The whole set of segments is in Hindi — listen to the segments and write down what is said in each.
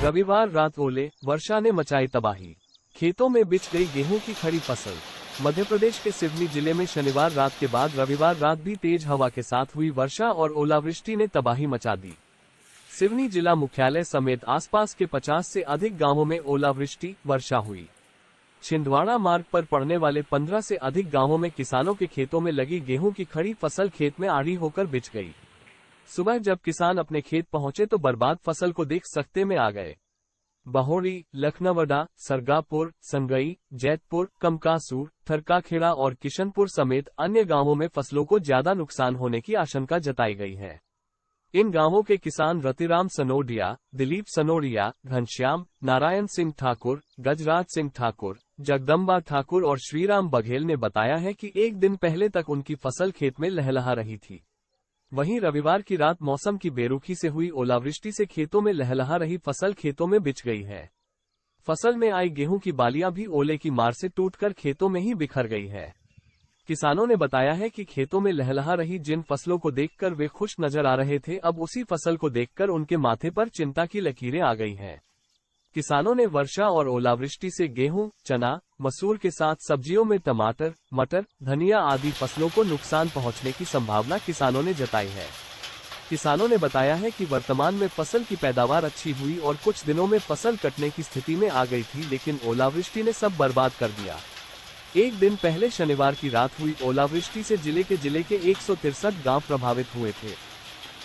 रविवार रात ओले वर्षा ने मचाई तबाही, खेतों में बिछ गई गेहूं की खड़ी फसल। मध्य प्रदेश के सिवनी जिले में शनिवार रात के बाद रविवार रात भी तेज हवा के साथ हुई वर्षा और ओलावृष्टि ने तबाही मचा दी। सिवनी जिला मुख्यालय समेत आसपास के 50 से अधिक गांवों में ओलावृष्टि वर्षा हुई। छिंदवाड़ा मार्ग पर पड़ने वाले 15 से अधिक गांवों में किसानों के खेतों में लगी गेहूं की खड़ी फसल खेत में आड़ी होकर बिछ गई। सुबह जब किसान अपने खेत पहुंचे तो बर्बाद फसल को देख सकते में आ गए। बहोरी, लखनवडा, सरगापुर, संगई, जैतपुर, कमकासूर, थरकाखेड़ा और किशनपुर समेत अन्य गांवों में फसलों को ज्यादा नुकसान होने की आशंका जताई गई है। इन गांवों के किसान रतिराम सनोडिया, दिलीप सनोडिया, घनश्याम, नारायण सिंह ठाकुर, गजराज सिंह ठाकुर, जगदम्बा ठाकुर और श्रीराम बघेल ने बताया है कि एक दिन पहले तक उनकी फसल खेत में लहलहा रही थी। वहीं रविवार की रात मौसम की बेरुखी से हुई ओलावृष्टि से खेतों में लहलहा रही फसल खेतों में बिछ गई है। फसल में आई गेहूं की बालियां भी ओले की मार से टूटकर खेतों में ही बिखर गई है। किसानों ने बताया है कि खेतों में लहलहा रही जिन फसलों को देखकर वे खुश नजर आ रहे थे, अब उसी फसल को देखकर उनके माथे पर चिंता की लकीरें आ गई हैं। किसानों ने वर्षा और ओलावृष्टि से गेहूं, चना, मसूर के साथ सब्जियों में टमाटर, मटर, धनिया आदि फसलों को नुकसान पहुंचने की संभावना किसानों ने जताई है। किसानों ने बताया है कि वर्तमान में फसल की पैदावार अच्छी हुई और कुछ दिनों में फसल कटने की स्थिति में आ गई थी, लेकिन ओलावृष्टि ने सब बर्बाद कर दिया। एक दिन पहले शनिवार की रात हुई ओलावृष्टि से जिले के 163 गांव प्रभावित हुए थे।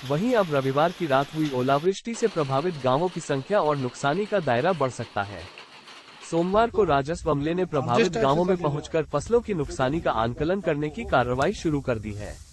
वहीं अब रविवार की रात हुई ओलावृष्टि से प्रभावित गांवों की संख्या और नुकसानी का दायरा बढ़ सकता है। सोमवार को राजस्व अमले ने प्रभावित गांवों में पहुंचकर फसलों की नुकसानी का आंकलन करने की कार्रवाई शुरू कर दी है।